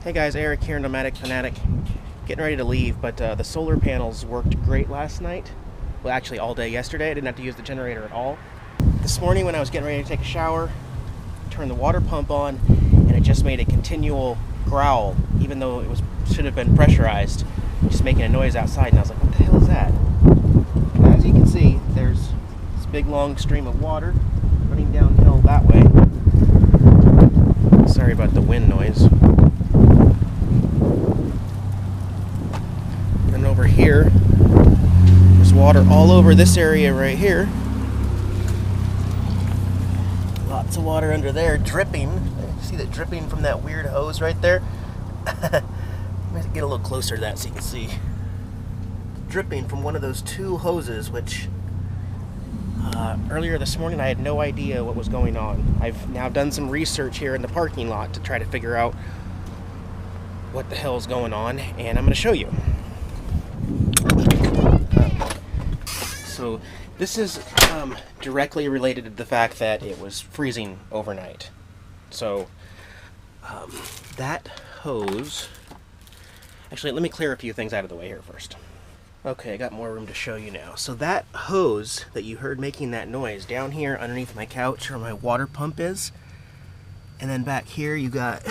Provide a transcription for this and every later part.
Hey guys, Eric here, Nomadic, Fanatic. Getting ready to leave, but the solar panels worked great last night. Well, actually all day yesterday. I didn't have to use the generator at all. This morning when I was getting ready to take a shower, turned the water pump on, and it just made a continual growl, even though it should have been pressurized, just making a noise outside, and I was like, what the hell is that? And as you can see, there's this big long stream of water running downhill that way. Sorry about the wind noise. And over here, there's water all over this area right here. Lots of water under there, dripping. See that dripping from that weird hose right there? Let me get a little closer to that so you can see. Dripping from one of those two hoses, which earlier this morning I had no idea what was going on. I've now done some research here in the parking lot to try to figure out what the hell is going on, and I'm going to show you. So this is directly related to the fact that it was freezing overnight. So that hose, actually let me clear a few things out of the way here first. Okay, I got more room to show you now. So that hose that you heard making that noise down here underneath my couch where my water pump is, and then back here you got,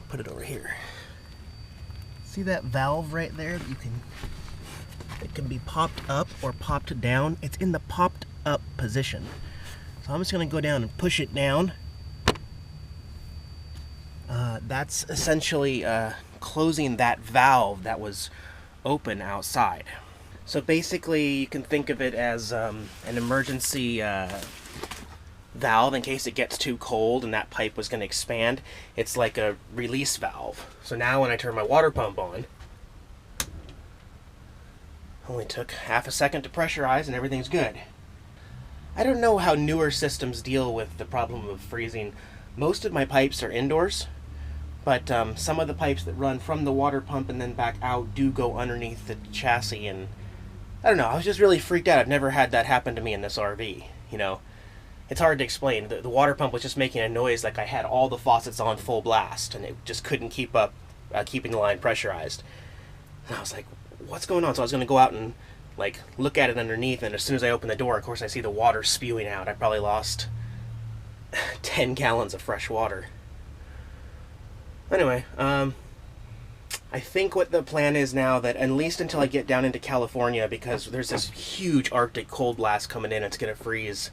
put it over here. See that valve right there that it can be popped up or popped down? It's in the popped up position. So I'm just gonna go down and push it down. That's essentially closing that valve that was open outside. So basically you can think of it as an emergency valve in case it gets too cold and that pipe was going to expand. It's like a release valve. So now when I turn my water pump on, only took half a second to pressurize and everything's good. I don't know how newer systems deal with the problem of freezing. Most of my pipes are indoors, but some of the pipes that run from the water pump and then back out do go underneath the chassis, and I don't know, I was just really freaked out. I've never had that happen to me in this RV, you know. It's hard to explain. The water pump was just making a noise like I had all the faucets on full blast, and it just couldn't keep up, keeping the line pressurized. And I was like, what's going on? So I was going to go out and like look at it underneath, and as soon as I open the door, of course I see the water spewing out. I probably lost 10 gallons of fresh water. Anyway, I think what the plan is now, that at least until I get down into California, because there's this huge Arctic cold blast coming in, it's going to freeze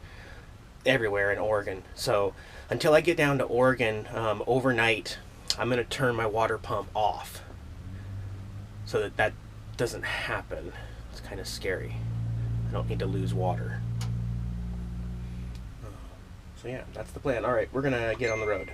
everywhere in Oregon. So until I get down to Oregon overnight, I'm going to turn my water pump off so that that doesn't happen. It's kind of scary. I don't need to lose water. So yeah, that's the plan. All right, we're going to get on the road.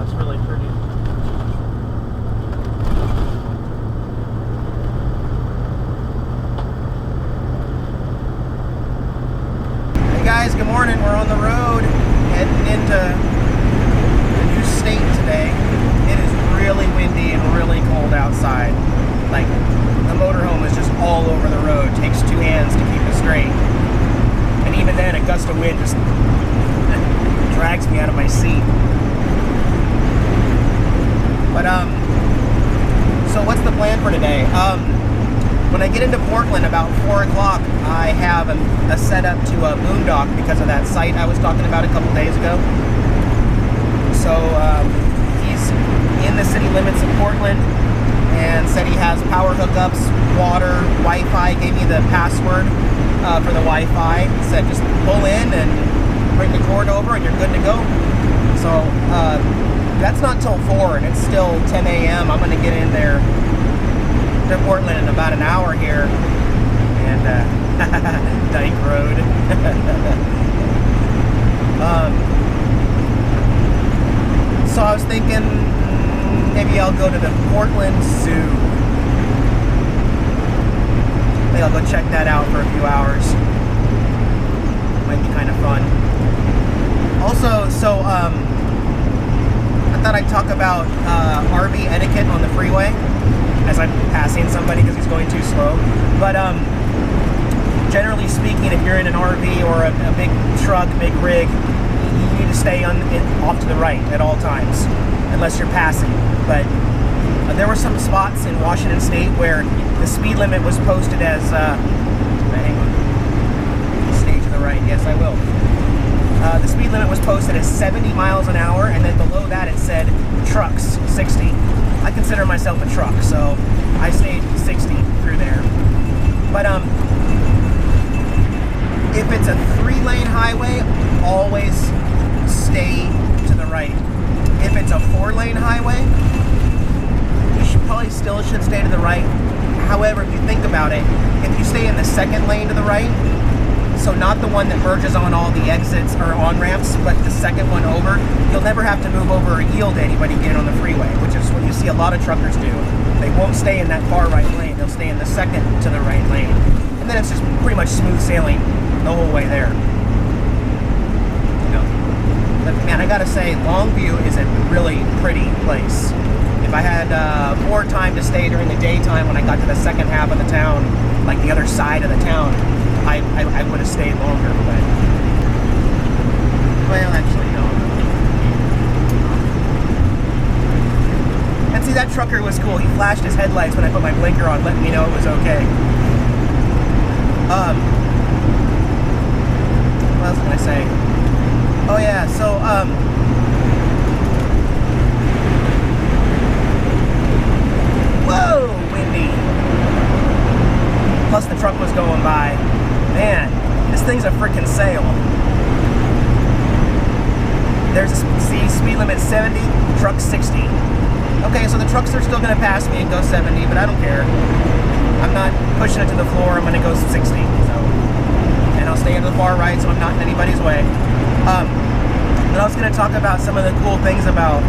It's really pretty. Hey guys, good morning. We're on the road heading into a new state today. It is really windy and really cold outside. Like, the motorhome is just all over the road. It takes two hands to keep it straight. And even then, a gust of wind just drags me out of my seat. But, so what's the plan for today? When I get into Portland about 4 o'clock, I have a setup to a boondock because of that site I was talking about a couple days ago. So, he's in the city limits of Portland and said he has power hookups, water, Wi-Fi, gave me the password for the Wi-Fi. He said just pull in and bring the cord over and you're good to go. So, that's not till 4 and it's still 10 a.m. I'm going to get in there to Portland in about an hour here. And Dyke Road. So I was thinking maybe maybe I'll go to the Portland Zoo. Maybe I'll go check that out for a few hours. Might be kind of fun. Also, so I thought I'd talk about RV etiquette on the freeway as I'm passing somebody because he's going too slow. But generally speaking, if you're in an RV or a big truck, big rig, you need to stay off to the right at all times, unless you're passing. But there were some spots in Washington State where the speed limit was posted as, hang on, stay to the right, yes I will. The speed limit was posted as 70 miles an hour, and then below that it said trucks, 60. I consider myself a truck, so I stayed 60 through there. But if it's a 3-lane highway, always stay to the right. If it's a 4-lane highway, you probably still should stay to the right. However, if you think about it, if you stay in the second lane to the right, so not the one that merges on all the exits or on-ramps, but the second one over, you'll never have to move over or yield to anybody getting on the freeway, which is what you see a lot of truckers do. They won't stay in that far right lane, they'll stay in the second to the right lane. And then it's just pretty much smooth sailing the whole way there. You know, but man, I gotta say, Longview is a really pretty place. If I had more time to stay during the daytime when I got to the second half of the town, like the other side of the town, I would have stayed longer, but well, actually no. And see, that trucker was cool. He flashed his headlights when I put my blinker on, letting me know it was okay. What else can I say? Oh yeah, so whoa, windy. Plus the truck was going by. Man, this thing's a freaking sail. There's a speed limit 70, truck 60. Okay, so the trucks are still going to pass me and go 70, but I don't care. I'm not pushing it to the floor. I'm going to go 60. So, and I'll stay to the far right so I'm not in anybody's way. But I was going to talk about some of the cool things about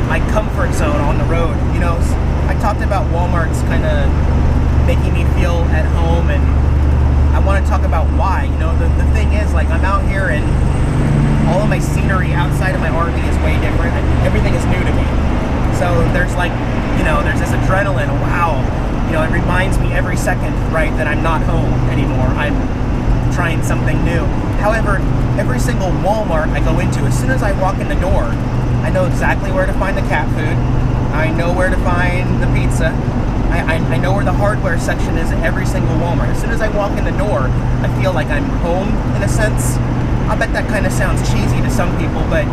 my comfort zone on the road. You know, I talked about Walmart's kind of making me feel at home, and I want to talk about why. You know, the thing is, like, I'm out here and all of my scenery outside of my RV is way different, and everything is new to me. So there's like, you know, there's this adrenaline, wow. You know, it reminds me every second, right, that I'm not home anymore. I'm trying something new. However, every single Walmart I go into, as soon as I walk in the door, I know exactly where to find the cat food. I know where to find the pizza. I know where the hardware section is at every single Walmart. As soon as I walk in the door, I feel like I'm home, in a sense. I bet that kind of sounds cheesy to some people, but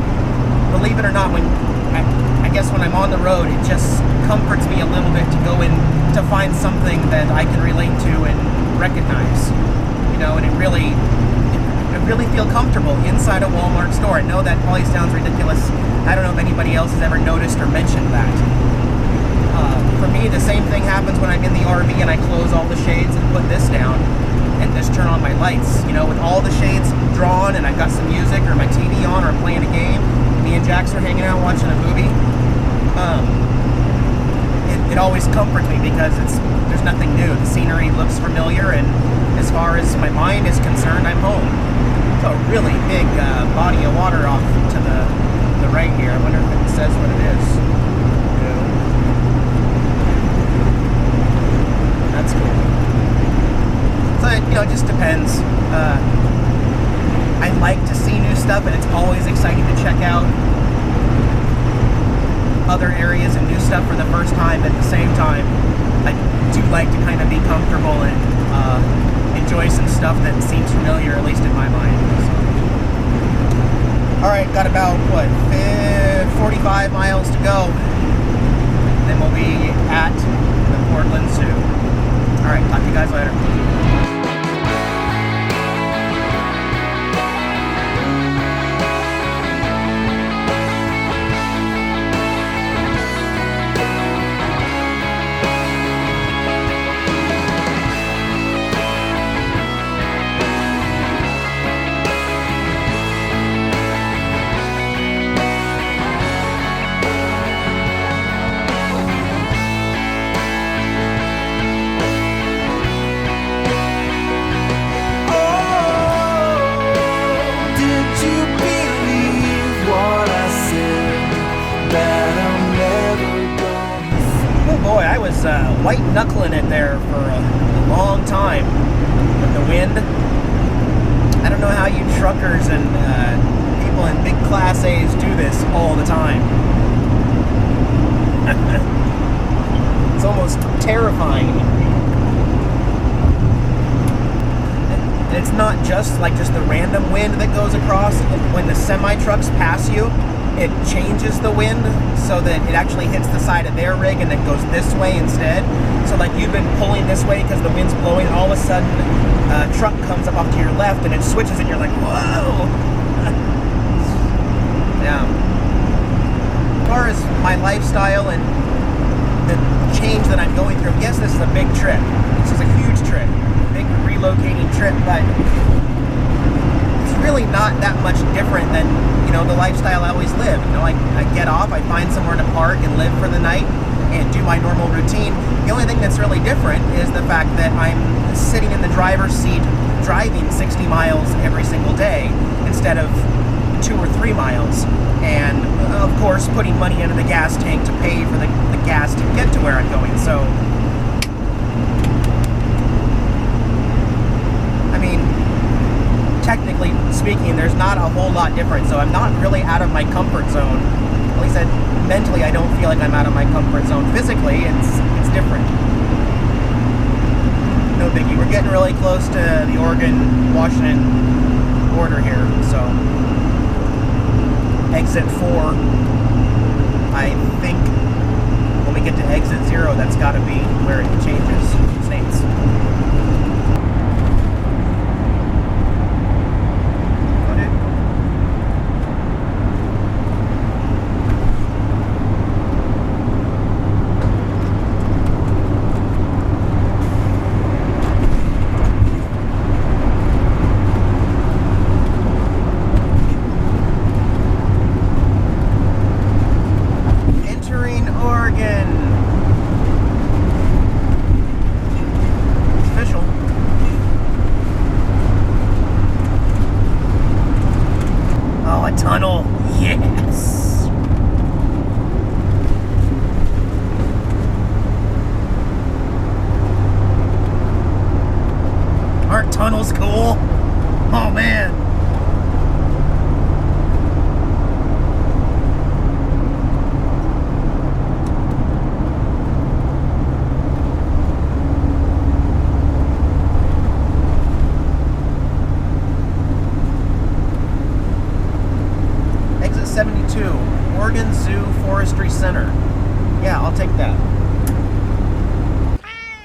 believe it or not, I guess when I'm on the road, it just comforts me a little bit to go in to find something that I can relate to and recognize. You know, and I really feel comfortable inside a Walmart store. I know that probably sounds ridiculous. I don't know if anybody else has ever noticed or mentioned that. For me, the same thing happens when I'm in the RV and I close all the shades and put this down and just turn on my lights. You know, with all the shades drawn and I've got some music or my TV on or I'm playing a game, me and Jax are hanging out watching a movie. It always comforts me because there's nothing new. The scenery looks familiar, and as far as my mind is concerned, I'm home. It's a really big body of water off to the right here. I wonder if it says what it is. That's cool. So, you know, it just depends. I like to see new stuff, and it's always exciting to check out other areas and new stuff for the first time. At the same time, I do like to kind of be comfortable and enjoy some stuff that seems familiar, at least in my mind. So. Alright, got about, 45 miles to go. Then we'll be at the Portland Zoo. Alright, talk to you guys later. Boy, I was white knuckling it there for a long time with the wind. I don't know how you truckers and people in big Class A's do this all the time. It's almost terrifying. And it's not just the random wind that goes across. When the semi-trucks pass you, it changes the wind so that it actually hits the side of their rig and then goes this way instead. So like you've been pulling this way because the wind's blowing, all of a sudden a truck comes up off to your left and it switches and you're like, whoa! Yeah. As far as my lifestyle and the change that I'm going through, yes, this is a big trip. This is a huge trip. Big relocating trip, but it's really not that much different than, you know, the lifestyle I always lived. You know, I get off, I find somewhere to park and live for the night and do my normal routine. The only thing that's really different is the fact that I'm sitting in the driver's seat driving 60 miles every single day instead of 2 or 3 miles. And of course, putting money into the gas tank to pay for the gas to get to where I'm going. So, I mean, technically speaking, there's not a whole lot different, so I'm not really out of my comfort zone. At least mentally, I don't feel like I'm out of my comfort zone. Physically, it's different. No biggie. We're getting really close to the Oregon-Washington border here, so exit 4. I think when we get to exit 0, that's got to be where it changes states. Tunnel, yes! Aren't tunnels cool? Oh man! Exit 72, Oregon Zoo Forestry Center. Yeah, I'll take that.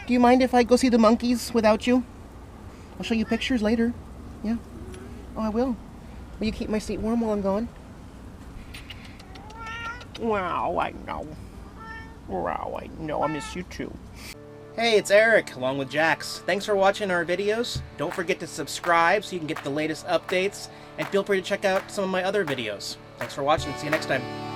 Do you mind if I go see the monkeys without you? I'll show you pictures later. Yeah. Oh, I will. Will you keep my seat warm while I'm gone? Wow, I know. Wow, I know. I miss you too. Hey, it's Eric, along with Jax. Thanks for watching our videos. Don't forget to subscribe so you can get the latest updates, and feel free to check out some of my other videos. Thanks for watching. See you next time.